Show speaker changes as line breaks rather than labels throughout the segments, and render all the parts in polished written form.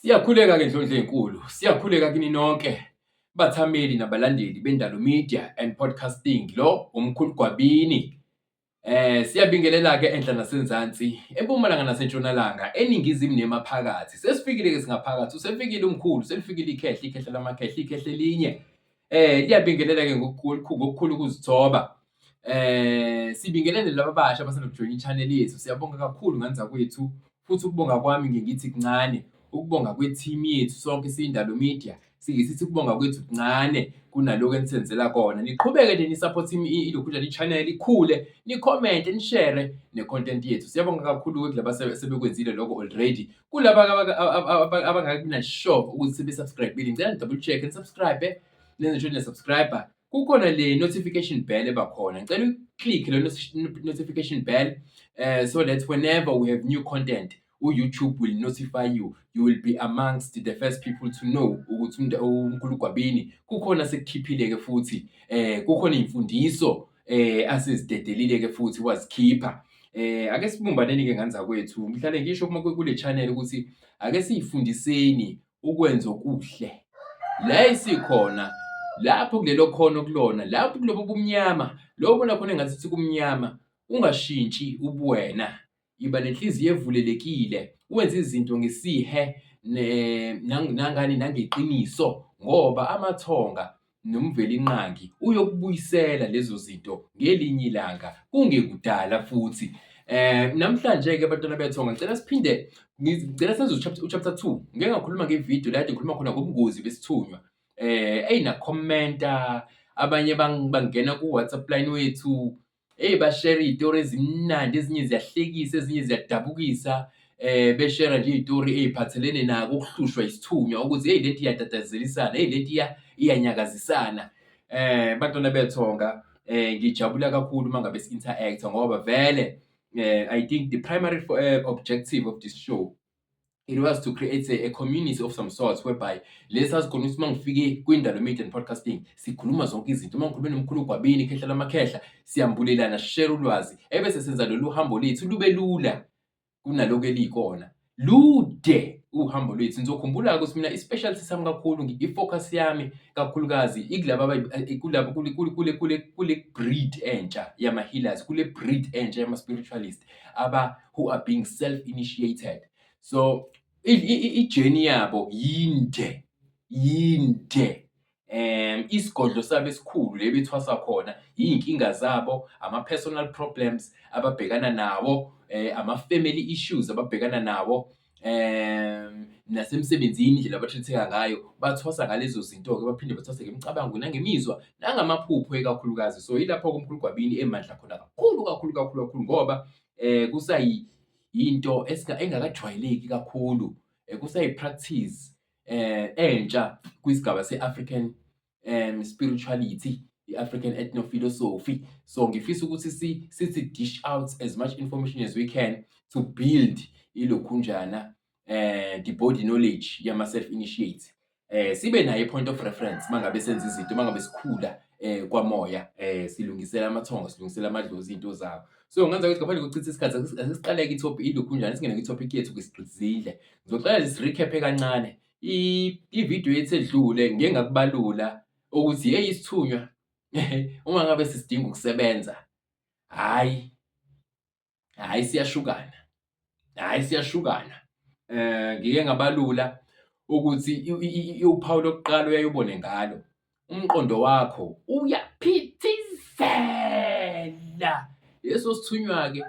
Siyakhuleka-ke Ndlondlo ey'nkulu, siyakhuleka kini nonke bathameli nabalandeli bendalo media and podcasting. Lo umkhulu Gwabini. Siyabingelela-ke enhla nasenzansi, empumalanga nasentshonalanga, eningizimu nemaphakathi. Sesifikile-ke singaphakathi, usefikile umkhulu, selifikile ikhehla lamakhehla, ikhehla elinye. Liyabingelela-ke ngokukhulu ukuzithoba. Sibingelele laba abasha abasanda kujoyina i-channel yethu. Siyabonga kakhulu nganza kwethu, futhi ukubonga kwami ngithi kuncane. Ukubonga kwe-team yethu sonke siyindalo media, sithi ukubonga kwethu kuncane kunalokho enisenzela kona. Niqhubeke nje ni-support ilokhunjana i-channel ikhule, ni-comment, ni-share ne-content yethu. Siyabonga kakhulu-ke kulaba sebekwenzile lokho already. Kulaba abangakabi na-sure ukuthi sebe-subscribe-ile, ngicela ni-double check, ni-subscribe, nenze sure niya-subscribe. Kukhona le notification bell ebakhona, ngicela uyi-click le notification bell, so that whenever we have new content, u-YouTube will notify you. You will be amongst the first people to know ukuthi umkhulu Gwabini kukhona sekukhiphile-ke futhi. Kukhona iy'mfundiso asezidedelile-ke futhi wazikhipha. Ake sibumbaneni-ke nganza kwethu. Ngihlale ngisho kule channel ukuthi ake siy'fundiseni ukwenza okuhle. La esikhona, lapho kulelo khono okulona, lapho kulobo bumnyama, lo obona khona engathi kumnyama, ungashintshi ubuwena. Iba nenhliziyo evulelekile, wenze izinto ngesihe nangeqiniso, ngoba amathonga nomvelinqangi uyokubuyisela lezo zinto ngelinye ilanga, kungekudala futhi. Namhlanje-ke bantwana bethonga, ngicela senze uchapter 2. Ngike ngakhuluma ngevidiyo la kade ngikhuluma khona ngobungozi besithunywa. Na-comment-a, abanye bangena ku-WhatsApp line wethu, bashare iy'tori ezimnandi, ezinye ziyahlekisa, ezinye ziyadabukisa. Beshera nje iy'tori ey'phathelene nako ukuhlushwa isithunywa ukuthi lento iyadadazelisana, lento iyanyakazisana. Bantwana bethonga, ngijabula kakhulu uma ngabe si-interact-a ngoba vele I think the primary objective of this show, it was to create a community of some sorts whereby lesa sikhona ukuthi uma ngifike kwindalo media and podcasting, sikhuluma zonke izinto. Uma ngikhulume nomkhulu Gwabini, ikhehla lamakhehla, siyambulelana, sishare ulwazi, ebese senza lolu hambo lethu lube lula kunaloko elikhona. Lude uhambo lwethu. Nizokhumbula-ke ukuthi mina i-specialty sami kakhulu, i-focus yami kakhulukazi ikulaba kule breed entsha yama-healers, kule breed entsha yama-spiritualist who are being self-initiated. So i-journey yabo yinde. Isigodlo sabo esikhulu le bethwasa khona iy'nkinga zabo, ama-personal problems ababhekana nawo, ama-family issues ababhekana nawo, nasemsebenzini indlela abatreat-eka ngayo. Bathwasa ngalezo zinto-ke, baphinde bathwase ngemicabango nangemizwa nangamaphupho ikakhulukazi. So ilapho-ke umkhulu Gwabini emandla khona kakhulu, ngoba into engakajwayeleki kakhulu, kusayi-practice entsha kwisigaba se-African spirituality, i-African ethnophilosophy. So ngifisa ukuthi sithi dish out as much information as we can to build ilokhunjana the body knowledge yama-self-initiate. Sibe nayo i-point of reference mangabe senza izinto, mangabe sikhula kwamoya, silungisela amathongo, silungisela amadlozi iy'nto zawo. So ngenza ukuthi ngaphandle kokuchitha isikhathi, asesiqaleke ilokhunjana, singene kwi-topic yethu siqizile. Ngizoqala nje si-recap kancane ividiyo yethu edlule. Ngike ngakubalula ukuthi isithunywa uma ngabe sisidinga ukusebenza, hhayi siyashukana. Ngike ngabalula ukuthi uphawu lokuqala uyaye ubone ngalo, umqondo wakho uyaphithizela. Leso sithunywa-ke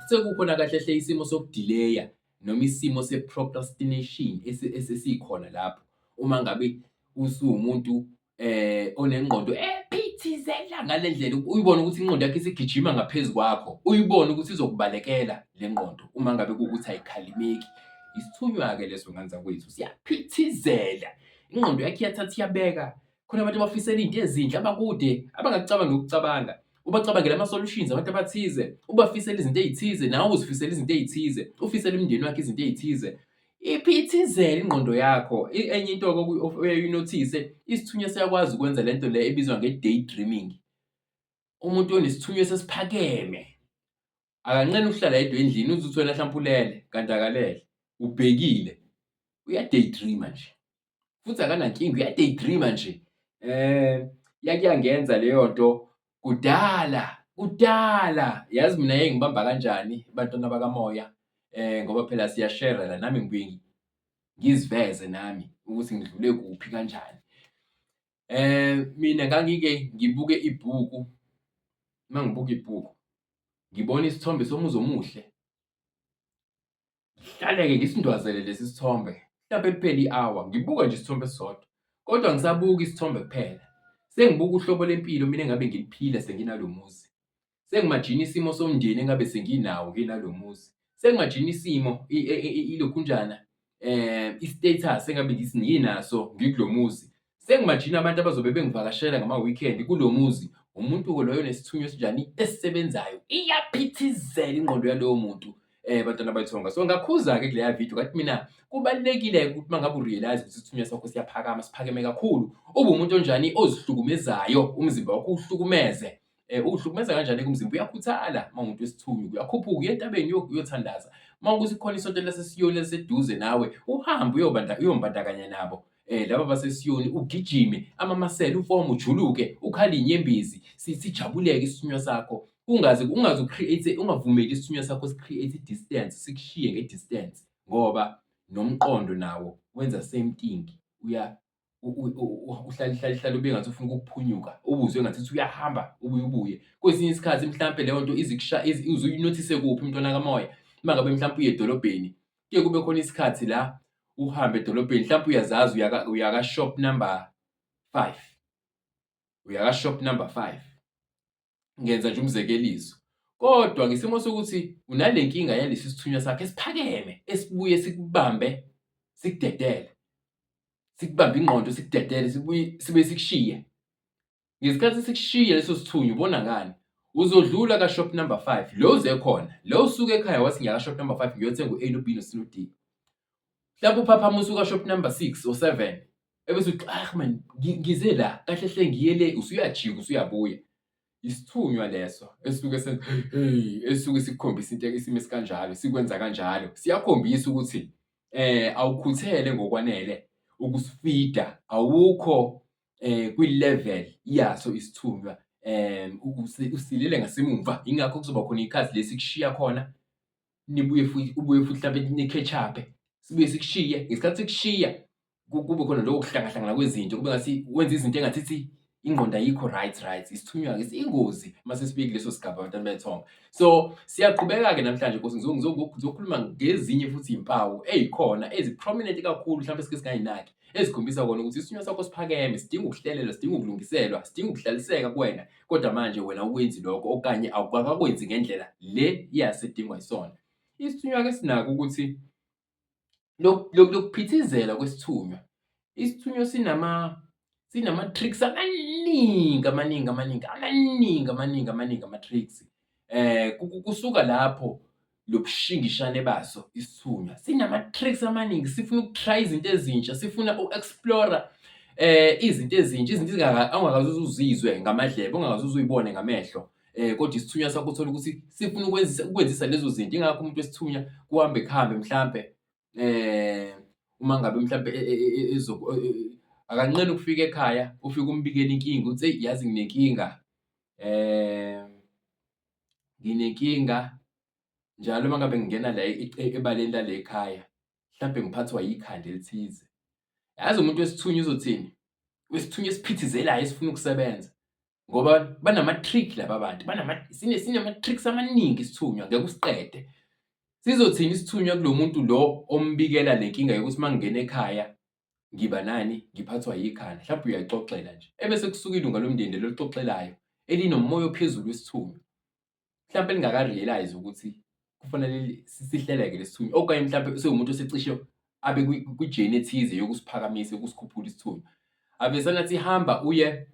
sekukhona kahle hle isimo sokudileya noma isimo se-procrastination esesikhona lapho. Uma ngabe usuwumuntu onengqondo ephithizela ngale ndlela, uyibone ukuthi ingqondo yakho isigijima ngaphezu kwakho, uyibone ukuthi izokubalekela le ngqondo uma ngabe kuwukuthi ayikhalimeki. Isithunywa-ke leso nganza kwethu, siyaphithizela. Ingqondo yakho iyathatha iyabeka. Khona abantu abafisela iy'nto ezinhle, abakude, abangakucabangi ukucabanga. Ubacabangela ama-solutions abantu abathize, ubafisela izinto ey'thize, nawe uzifisela izinto ey'thize, ufisela umndeni wakho izinto ey'thize. Iphithizela ingqondo yakho. Enye into-ke oyaye uyinothise, isithunywa siyakwazi ukwenza lento le ebizwa nge-daydreaming. Umuntu onesithunywa esesiphakeme akancane ukuhlala yedwa endlini, uze uthi wena hlampe ulele kanti akalele, ubhekile. Uya-daydream-a nje, futhi akanankinga uya-daydream-a nje. Yake yangenza leyo nto kudala. Yazi mina yayingibamba kanjani bantwana bakamoya? Ngoba phela siyashera nami ngibuye ngiziveze nami ukuthi ngidlule kuphi kanjani. Mina ngangike ngibuke ibhuku, uma ngibuka ibhuku, ngibona isithombe somuzi omuhle. Ngihlale-ke ngisindwazele lesi sithombe, mhlampe liphele i-hour, ngibuka nje isithombe esisodwa, kodwa angisabuki isithombe kuphela. Sengibuka uhlobo lempilo mina engabe ngiliphila senginalo muzi. Sengimajina isimo somndeni engabe senginawo nginalo muzi. Sengimajina isimo ilokhunjana, i-status engabe nginaso ngikulo muzi. Sengimajina abantu abazobe bengivakashela ngama-weekend kulo muzi. Umuntu-ke loyo onesithunywa esinjani? Esisebenzayo. Iyaphithizela ingqondo yaloyo muntu, bantwana bayithonga. So ngakhuza-ke kuleya video ngathi mina kubalulekile-ke ukuthi uma ngabe u-realize ukuthi isithunywa sakho siyaphakama, siphakeme kakhulu, ube umuntu onjani? Ozihlukumezayo, umzimba wakho uwuhlukumeze. Uwuhlukumeza kanjani-ke umzimba? Uyakhuthala uma uwumuntu wesithunywa, uyakhuphuka uye entabeni uyothandaza. Uma kuwukuthi kukhona isonto laseSiyoni eliseduze nawe, uhambe uyombandakanya nabo laba baseSiyoni, ugijime amamasela, ufome, ujuluke, ukhale inyembezi, sijabuleke isithunywa sakho. Ungavumeli isithunywa sakho si-create i-distance, sikushiye nge-distance, ngoba nomqondo nawo wenza same thing. Uhlale ube ngathi ufuna ukuphunyuka, ubuzwe ngathi uyahamba ubuye. Kwesinye isikhathi mhlampe leyo nto uze uyinothise kuphi mntwana kamoya? Uma ngabe mhlampe uye edolobheni, kuye kube khona isikhathi la uhambe edolobheni, mhlampe uyazazi uya ka-shop number 5, ngenza nje umzekeliso. Kodwa ngesimo sokuthi unale nkinga yalesi sithunywa sakho esiphakeme, esibuye sikubambe, sikudedele, sikubambe ingqondo, sikudedele, sibe sikushiye. Ngesikhathi sikushiya leso sithunywa ubona ngani? Uzodlula ka-shop number 5, lo uze khona, lo usuke ekhaya wathi ngiya ka-shop number 5 ngiyothenga u-A, no-B, no-C, no-D. Mhlampe uphaphama usuka shop number 6 or 7, ebese uthi man, ngize la, kahle hle ngiye le, usuyajika usuyabuya. Isithunywa leso esisuke sikukhombisa isimo esikanjalo, sikwenza kanjalo. Siyakhombisa ukuthi awukhuthele ngokwanele ukusifida, awukho kwi-level yaso isithunywa, usilele ngasemuva. Yingakho kuzoba khona ikhathi lesi kushiya khona, ubuye futhi mhlampe ni-catch-up, sibuye sikushiye. Ngesikhathi sikushiya kube khona lokho kuhlangahlangana kwezinto, kube ngathi wenza izinto engathi ingqondo ayikho right. Isithunywa-ke siyingozi uma sesibike kuleso sigaba bantwana bethonga. So siyaqhubeka-ke namhlanje Nkosi, ngizokhuluma ngezinye futhi iy'mpawu ey'khona ezi-prominent kakhulu, mhlampe esike singay'naki, ezikhombisa kona ukuthi isithunywa sakho siphakeme, sidinga ukuhlelelwa, sidinga ukulungiselwa, sidinga ukuhlaliseka kuwena, kodwa manje wena awukwenzi lokho okanye awukakwenzi ngendlela le yasedingwa yisona. Isithunywa-ke sinako ukuthi lokuphithizela kwesithunywa. Isithunywa sinama-tricks amaningi ama-tricks. Kusuka lapho lobushingishane baso isithunywa. Sinama-tricks amaningi, sifuna ukutry izinto ezintsha, sifuna uku-explore izinto ezintsha, izinto ongakaze uzizwe ngamadlebe, ongakaze uzuyibone ngamehlo. Kodwa isithunywa sakho uthola ukuthi sifuna ukwenzisa lezo zinto. Ingakho umuntu wesithunywa kuhambe mhlampe uma ngabe mhlampe akancane ukufika ekhaya, ufike umbikele inkinga uthi eyi, yazi nginenkinga njalo uma ngabe ngingena la ebaleni lala ekhaya, mhlampe ngiphathwa yikhanda elithize. Yazi umuntu wesithunywa uzothini? Wesithunywa esiphithizelayo esifuna ukusebenza, ngoba banama-trick laba bantu, sinama-tricks amaningi isithunywa, ngeke usiqede. Sizothini isithunywa kulo muntu lo ombikela le nkinga yokuthi uma ngingena ekhaya ngiba nani? Ngiphathwa yikhanda. Mhlampe uyayixoxela nje, ebese kusuka ilunga lomndeni lelo olixoxelayo elinomoya ophezulu wesithunywa, mhlampe lingaka-realize ukuthi kufanele sihleleke lesi sithunywa, okanye mhlampe sewumuntu osecishe abe kwi-journey ethize yokusiphakamisa, yokusikhuphula isithunywa. Avesane athi hamba uye,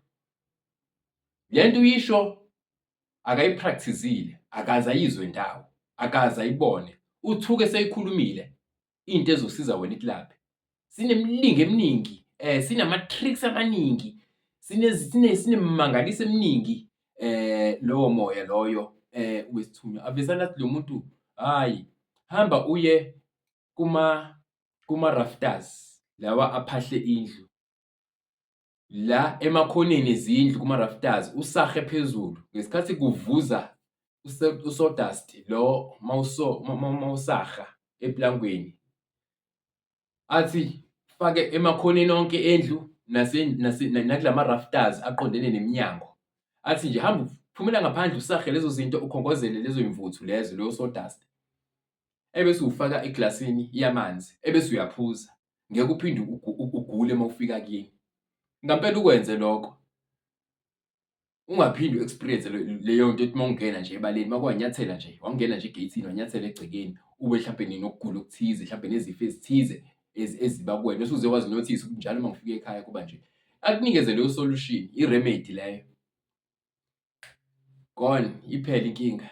le nto uyisho akayi-practice-ile, akaze ayizwe ndawo, akaze ayibone. Uthuke seyikhulumile into ezosiza wena ikulaphe. Sinemilingo eminingi, sinama-tricks amaningi, sinemimangaliso eminingi lowo moya loyo wesithunywa. Avesane athi lo muntu, hhayi, hamba uye kuma-rafters lawa aphahle indlu. La emakhoneni ezindlu kuma-rafters usahe phezulu ngesikhathi kuvuza usawdust lo mawusaha eplangweni. Athi fake emakhoneni onke endlu nakulama-rafters aqondene neminyango. Athi nje hamba phumela ngaphandle usahe lezo zinto ukhongozele lezo y'mvuthu lezo, loyo sawdust. Ebese uwufaka eglasini yamanzi, ebese uyaphuza. Ngeke uphinde ugule mawufika kini. Ngampela ukwenze lokho. Ungaphinde u-experience leyo nto ethi mawungena nje ebaleni, makuwanyathela nje, wangena nje egeyithini, wanyathela egcekeni, ube hlampe nokugula okuthize, hlampe nezifo ezithize eziba kuwena. Bese uze wazi-notice ukuthi njalo mangifika ekhaya kuba nje. Akunikeze leyo solution, i-remedy leyo. Gone, iphele inkinga.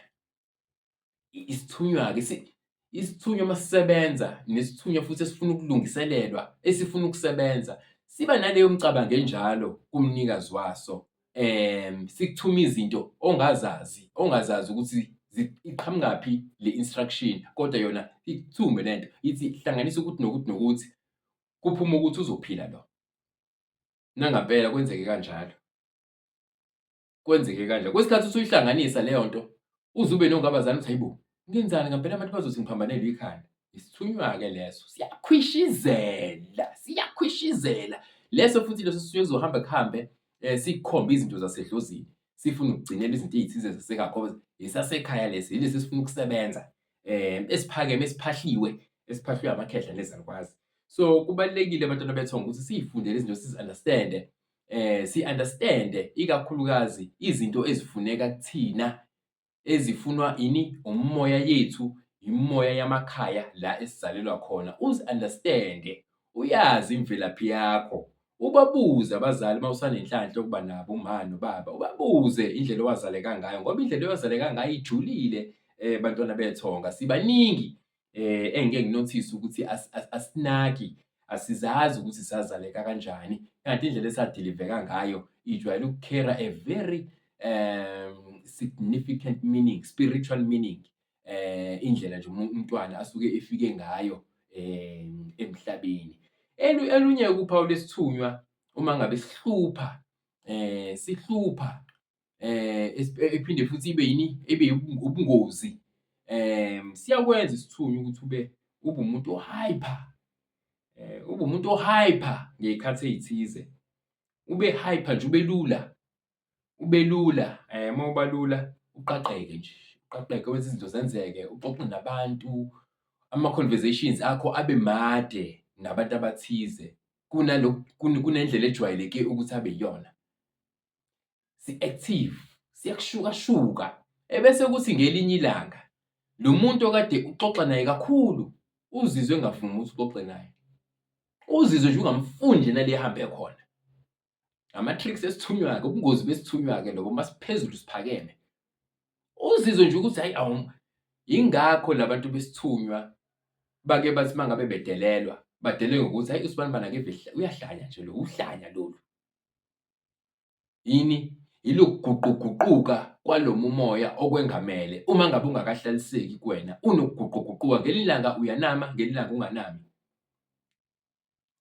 Isithunywa-ke isithunywa masisebenza, nesithunywa futhi esifuna ukulungiselelwa, esifuna ukusebenza, siba naleyo micabango enjalo kumnikazi waso. Sikuthuma izinto ongazazi ukuthi iqhamungaphi le instruction, kodwa yona ikuthume lento, ithi hlanganisa ukuthi nokuthi nokuthi, kuphume ukuthi uzophila lo. Nangampela kwenzeke kanjalo. Kwenzeke kanjalo. Kwesikhathi usuyihlanganisa leyo nto, uze ube nongabazane uthi hayibo, ngenzani ngampela abantu bazothi ngiphambanelwe ikhanda. Isithunywa-ke leso, siyakhwishizela. Leso futhi leso sithunywa kuzohambe kuhambe sikukhombe izinto zasedlozini. Sifuna ukugcinela izinto ey'thize zasekhaya ngoba esasekhaya lesi yilesi esifuna ukusebenza. Esiphakeme, esiphahliwe amakhehla nezalukwazi. So kubalulekile bantwana bethonga ukuthi siy'funde lezi zinto sizi-understand-e. Si-understand-e ikakhulukazi izinto ezifuneka kuthina, ezifunwa umoya yethu, imimoya yamakhaya la esizalelwa khona. Uzi-understand-e, uyazi imvelaphi yakho. Ubabuze abazali mawusanenhlanhla yokuba nabo uma nobaba, ubabuze indlela owazaleka ngayo ngoba indlela owazaleka ngayo ijulile. Bantwana bethonga sibaningi engike nginothise ukuthi asinaki, asizazi ukuthi sazaleka kanjani, kanti indlela esadiliveka ngayo ijwayele ukukhera a very significant meaning, spiritual meaning. Indlela nje umntwana asuke efike ngayo emhlabeni. Elunye uphawu lesithunywa uma ngabe sihlupha, ephinde futhi ibe ubungozi. Siyakwenza isithunywa ukuthi ube umuntu o-hyper. Ube umuntu o-hyper ngey'khathi ey'thize. Ube hyper nje, ube lula. Uma uba lula, uqaqeke nje, uqaqeke wenze izinto zenzeke, uxoxe nabantu, ama-conversations akho abe made nabantu abathize kunendlela ejwayeleke ukuthi abe yiyona. Si-active, siyakushukashuka. Ebese kuthi ngelinye ilanga lo muntu okade uxoxa naye kakhulu uzizwe engavumi ukuthi uxoxe naye. Uzizwe nje ungamfuni nje nale ehambe khona. Ama-tricks esithunywa-ke, ubungozi besithunywa-ke lobo masiphezulu siphakeme. Uzizwe nje ukuthi hayi yingakho labantu besithunywa bake bathi mangabe bedelelwa, badelelwe ngokuthi hayi usibanibani akeve uyahlanya nje lo, uhlanya lolu. Ilokuguquguquka kwalo umoya okwengamele uma ngabe ungakahlaliseki kuwena, unokuguquguquka, ngelinye ilanga uyanama, ngelinye ilanga unganami.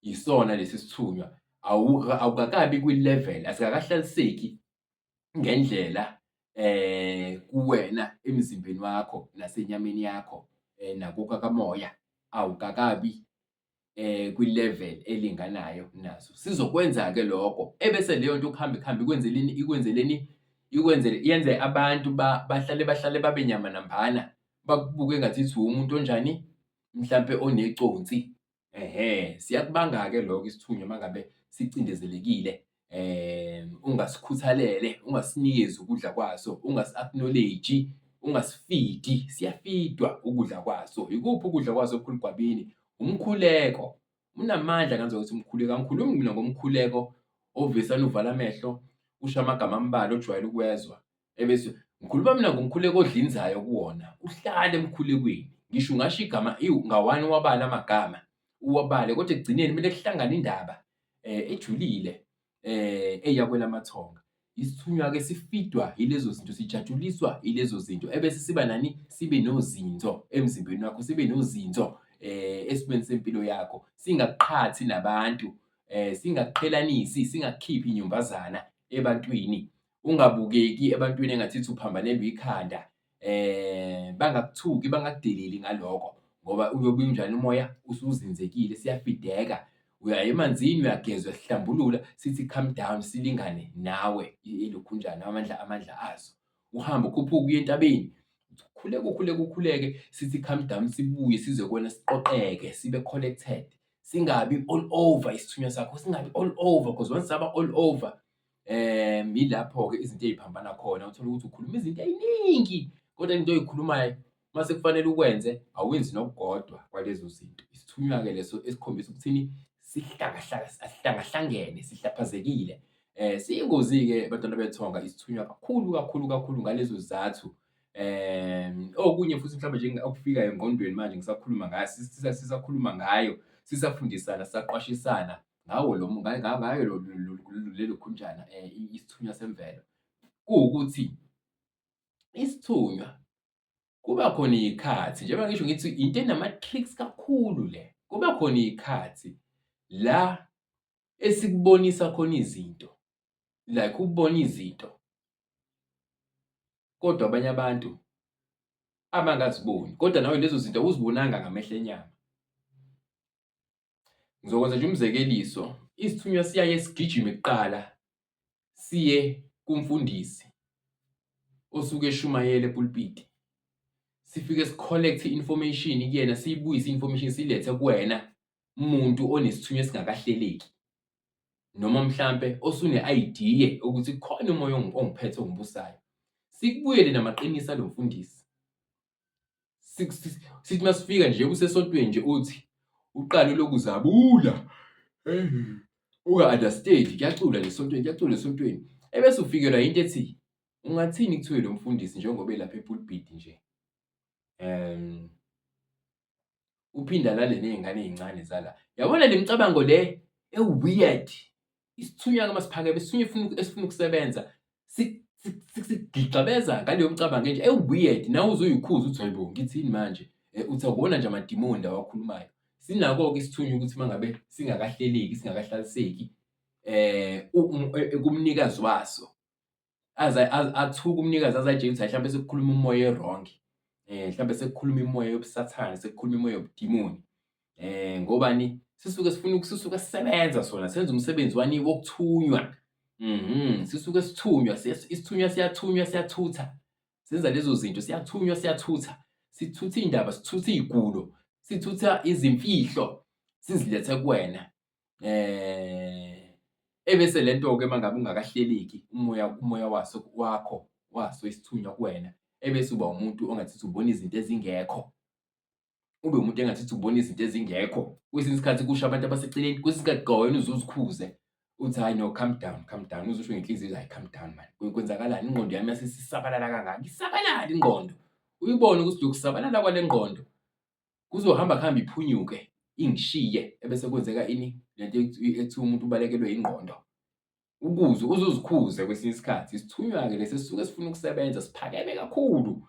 Yisona lesi sithunywa, awukakabi kwi-level, asikakahlaliseki ngendlela kuwena emzimbeni wakho nasenyameni yakho nakuka kamoya, awukakabi kwi-level elinganayo naso. Sizokwenza-ke lokho, ebese leyo nto ukuhambe ikwenzeleni, yenze abantu bahlale babe nyama nambana, bakubuke engathi umuntu onjani, mhlampe oneconsi. Siyakubanga-ke lokho isithunywa mangabe sicindezelekile. Ungasikhuthalele, ungasinikezi ukudla kwaso, ungasi-acknowledge, ungasifidi. Siyafidwa ukudla kwaso. Ikuphi ukudla kwaso okhulu gwabini? Umkhuleko. Unamandla ngazwa ukuthi umkhuleko. Angikhulumi mina ngomkhuleko ovesane uvala amehlo, usho amagama ambalwa ojwayele ukuwezwa. Ebese ngikhuluma mina ngomkhuleko odlinzayo kuwona. Uhlale emkhulekweni. Ngisho ungasho igama nga-1 uwabale amagama, uwabale kodwa ekugcineni kumele kuhlangane indaba ejulile eya kwelamathonga. Isithunywa-ke sifidwa yilezo zinto, sijatshuliswa yilezo zinto. Ebese sibe nozinzo emzimbeni wakho, sibe nozinzo esimweni sempilo yakho, singakuqhathi nabantu, singakuqhelanisi, singakukhiphi inyumbazana ebantwini, ungabukeki ebantwini engathithi uphambanelwe ikhanda, bangakuthuki, bangakudeleli ngalokho ngoba uyobe unjani umoya usuzinzekile, siyafideka. Uyaya emanzini, uyageza, uyazihlambulula, sithi calm down, silingane nawe ilokhunjana amandla azo. Uhambe ukhuphuke uye entabeni, ukhuleke, sithi calm down, sibuye size kuwena siqoqeke, sibe collected. Singabi all over isithunywa sakho, singabi all over because once saba all over, yilapho-ke izinto ey'phambana khona. Uthole ukuthi ukhuluma izinto ey'ningi kodwa into oy'khulumayo mase kufanele ukwenze, awenzi nokukodwa kwalezo zinto. Isithunywa-ke leso esikhombisa ukuthini, asihlangahlangene, sihlaphazekile. Siyingozi-ke bantwana bethonga isithunywa kakhulu ngalezo zizathu. Okunye futhi mhlawumbe nje okufikayo engqondweni manje ngisakhuluma ngayo, sisakhuluma ngayo, sisafundisana, sisaqwashisana ngayo lelo khunjana, isithunywa semvelo. Kuwukuthi isithunywa kuba khona iy'khathi, njengoba ngisho ngithi into enama-tricks kakhulu le. Kuba khona iy'khathi la esikubonisa khona izinto, like ukubona izinto kodwa abanye abantu abangaziboni, kodwa nawe lezo zinto awuzibonanga ngamehlo enyama. Ngizokwenza nje umzekeliso, isithunywa siyaye sigijime kuqala siye kumfundisi osuke eshumayela epulpiti. Sifike si-collect-e i-information kuyena, siyibuyise i-information siyilethe kuwena muntu onesithunywa esingakahleleki, noma mhlampe osune-idea ukuthi kukhona umoya ongiphethe ongibusayo. Sikubuyele namaqiniso alo mfundisi. Sithi masifika nje usesontweni nje uthi uqale lokuzabula, uka-understand, kuyacula nje esontweni. Ebese ufikelwa into ethi, ungathini kuthiwe lo mfundisi njengoba elapha epulpiti nje, uphinde alale ney'ngane ey'ncane zala. Yabona le micabango le ewu-weird, isithunywa-ke masiphakeme, isithunywa esifuna ukusebenza, sigigxabeza ngaleyo micabango enje ewu-weird. Nawe uze uy'khuze uthi hayibo ngithini manje, uthi akubona nje amadimoni lawa akhulumayo. Sinako-ke isithunywa ukuthi uma ngabe singakahleleki, singakahlaliseki, kumnikazi waso, athuke umnikazi aze ay'tshele ukuthi hayi hlampe sekukhuluma umoya e-wrong, hlampe sekukhuluma imimoya yobusathane, sekukhuluma imimoya yobudimoni. Ngobani? Sisuke sisebenza sona, senza umsebenzi wani wokuthunywa. Sisuke sithunywa, isithunywa siyathutha. Senza lezo zinto, siyathutha. Sithutha iy'ndaba, sithutha iy'gulo, sithutha izimfihlo, sizilethe kuwena. Ebese le nto-ke uma ngabe ungakahleleki umoya waso isithunywa kuwena, ebese uba umuntu ongathithi ubona izinto ezingekho. Ube umuntu engathithi ubona izinto ezingekho. Kwesinye isikhathi kusho abantu abaseceleni, kwesinye isikhathi kwawena uze uzikhuze uthi hayi no, calm down, uze usho ngenhliziyo hayi calm down man. Kwenzakalani? Ingqondo yami yasisisabalala kangaka. Isabalala ingqondo. Uyibone ukuthi lokhu kusabalala kwale ngqondo kuzohamba iphunyuke ingishiye, ebese kwenzeka ini? Lento ethi umuntu ubalekelwe ingqondo. Uze uzikhuze kwesinye isikhathi. Isithunywa-ke lesi sisuke sifuna ukusebenza, siphakeme kakhulu,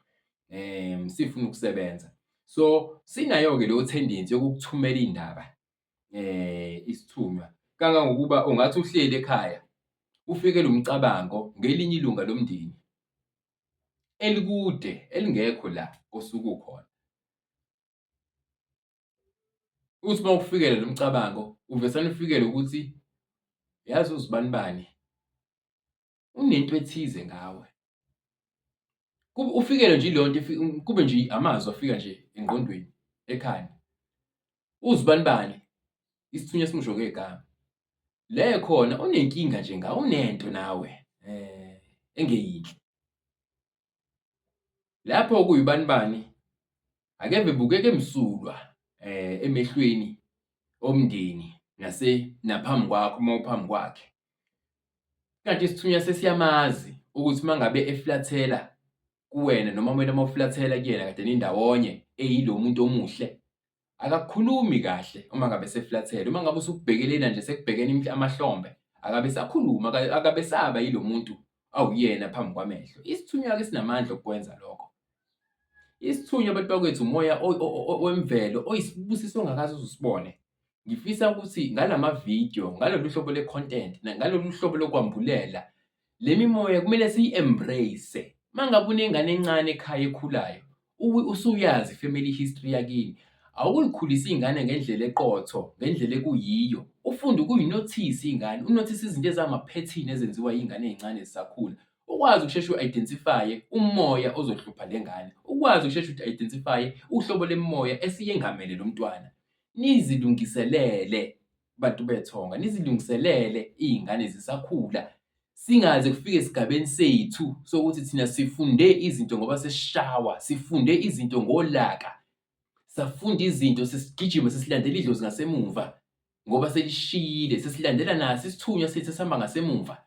sifuna ukusebenza. So, sinayo-ke leyo tendency yokukuthumela iy'ndaba, isithunywa. Kangangokuba ungathi uhleli ekhaya, ufikelwe umcabango ngelinye ilunga lomndeni elikude, elingekho la osuke ukhona. Uthi uma ufikele lo mcabango, uvesane ufikelwe ukuthi yazi uzibani, unento ethize ngawe. Ufikelwe nje ileyo nto, kube nje amazwi afika nje engqondweni, ekhanda. Uzibani, isithunywa simusho ngegama. Le khona unenkinga nje ngawe, unento nawe engeyinhle. Lapho kuyibani, akeve ebukeka emsulwa emehlweni omndeni naphambi kwakho uma uphambi kwakhe. Kanti isithunywa sesiyamazi ukuthi uma ngabe eflathela kuwena noma wena uma uflathela kuyena kade nindawonye eyilo muntu omuhle, akakukhulumi kahle uma ngabe seflathela. Uma ngabe usukubhekelela nje sekubhekene amahlombe, akabe esakhuluma, akabe esaba yilo muntu awuyena phambi kwamehlo. Isithunywa-ke sinamandla okukwenza lokho. Isithunywa abantu bakwethu umoya wemvelo oyisibusiso ongakaze uzusibone. Ngifisa ukuthi ngalamavidiyo, ngalolu hlobo le-content, ngalolu hlobo lokwambulela, le mimoya kumele siyi-embrace. Uma ngabe unengane encane ekhaya ekhulayo, usuyazi i-family history yakini, awuyikhulise iy'ngane ngendlela eqotho, ngendlela ekuyiyo. Ufunde ukuyi-notice iy'ngane, u-notice izinto ezingamaphethini ezenziwa iy'ngane ey'ncane zisakhula. Ukwazi ukusheshe u-identify-e umoya ozohlupha le ngane. Ukwazi ukusheshe uku-identify-e uhlobo lemimoya esiyengamele lo mntwana. Nizilungiselele bantu bethonga, nizilungiselele iy'ngane zisakhula. Singaze kufike esigabeni sethu sokuthi thina sifunde izinto ngoba sesishawa, sifunde izinto ngolaka, safunda izinto sesigijima sesilandela idlozi ngasemuva ngoba selishiyile, sesilandela naso isithunywa sethu esihamba ngasemuva.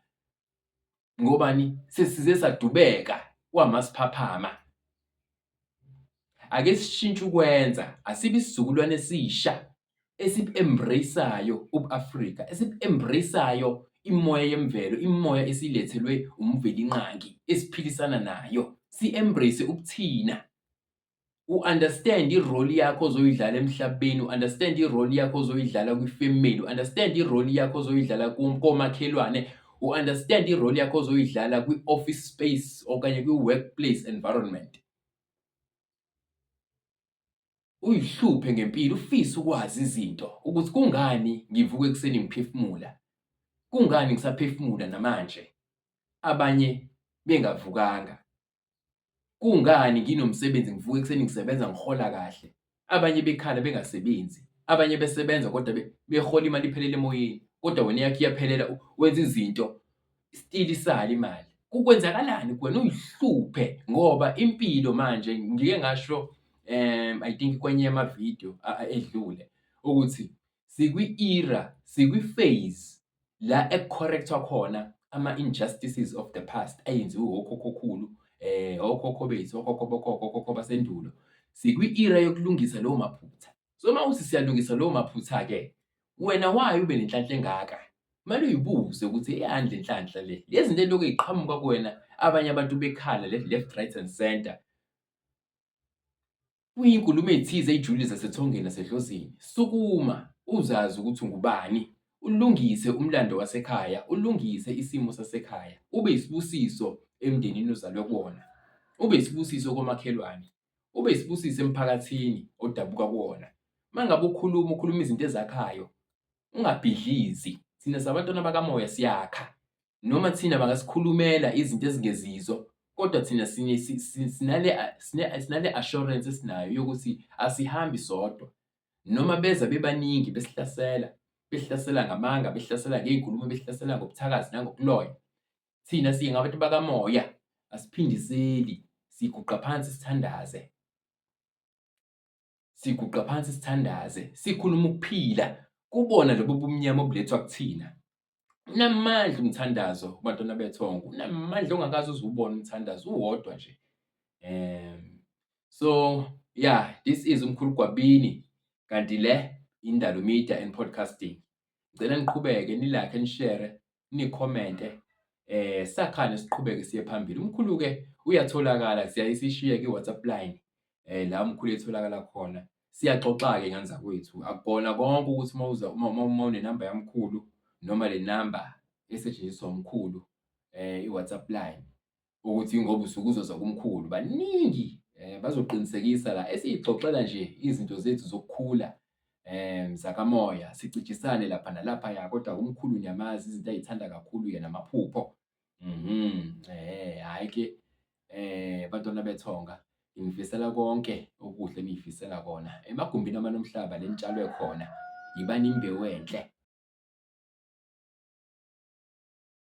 Ngobani? Sesize sadubeka kwamasiphaphama. Ake sishintshe ukwenza, asibe isizukulwane esisha esibu-embrace-ayo ubu-Afrika, esibu-embrace-ayo imimoya yemvelo, imimoya esilethelwe umvelinqangi esiphilisana nayo. Si-embrace ubuthina. U-understand i-role yakho ozoyidlala emhlabeni, u-understand i-role yakho ozoyidlala kwi-family, u-understand i-role yakho ozoyidlala komakhelwane, u-understand i-role yakho ozoyidlala kwi-office space okanye kwi-workplace environment. Uy'hluphe ngempilo, ufise ukwazi izinto ukuthi kungani ngivuka ekuseni ngiphefumula, kungani ngisaphefumula namanje, abanye bengavukanga. Kungani nginomsebenzi ngivuka ekuseni ngisebenza ngihola kahle, abanye bekhala bengasebenzi, abanye besebenza kodwa behola imali iphelele emoyeni, kodwa wena eyakho iyaphelela wenza izinto still isale imali. Kukwenzakalani kuwena? Uy'hluphe ngoba impilo manje ngike ngasho I think kwenye yamavidiyo edlule ukuthi sikwi-era, sikwi-phase la ekucorrect-wa khona ama-injustices of the past ayenziwe okhokhokhulu, okhokho bethu, okhokho bokhokho, okhokho basendulo. Sikwi-era yokulungisa lawo maphutha. So mawuthi siyalungisa lawo maphutha-ke, wena why ube nenhlanhla engaka? Kumele uy'buze ukuthi iyani le nhlanhla le? Lezi zinto ey'lokhu y'qhamuka kuwena, abanye abantu bekhala left, right and center. Kuyiy'nkulumo ey'thize ey'julile zasethongeni nasedlozini. Sukuma, uzazi ukuthi ungubani. Ulungise umlando wasekhaya, ulungise isimo sasekhaya. Ube yisibusiso emndenini ozalwe kuwona. Ube yisibusiso komakhelwane. Ube yisibusiso emphakathini odabuka kuwona. Uma ngabe ukhuluma izinto ezakhayo, ungabhidlizi. Thina sabantwana bakamoya siyakha. Noma thina bangasikhulumela izinto ezingezizo, kodwa thina sinale assurance esinayo yokuthi asihambi sodwa. Noma beza bebaningi besihlasela ngamanga, besihlasela ngey'nkulumo, besihlasela ngobuthakathi nangokuloya. Thina singabantu bakamoya, asiphindiseli, siguqa phansi sithandaze. Siguqa phansi sithandaze, sikhuluma ukuphila kubona lobu bumnyama obulethwa kuthina. Unamandla umthandazo bantwana bethongo, unamandla ongakaze uze uwubone umthandazo, uwodwa nje. So yeah, this is Umkhulu Gwabini, kanti le Indalo Media and Podcasting. Ngicela niqhubeke, nilike, nishere, nikhomente, sakhane siqhubeke siye phambili. Umkhulu-ke uyatholakala, siyayisishiya kwi-WhatsApp line, la umkhulu etholakala khona. Siyaxoxa-ke ngane zakwethu, akubona konke ukuthi uma unenamba yamkhulu noma le namba esetshenziswa umkhulu, i-WhatsApp line, ukuthi ngoba usuke uzozwa kumkhulu. Baningi bazoqinisekisa la esiy'xoxela nje izinto zethu zokukhula zakamoya, sicijisane lapha nalaphaya, kodwa umkhulu niyamazi izinto ay'thanda kakhulu yena amaphupho. Hhayi-ke bantwana bethonga, ngifisela konke okuhle eniy'fisela kona. Emagumbini amanomhlaba le nitshalwe khona, yibani imbewu enhle.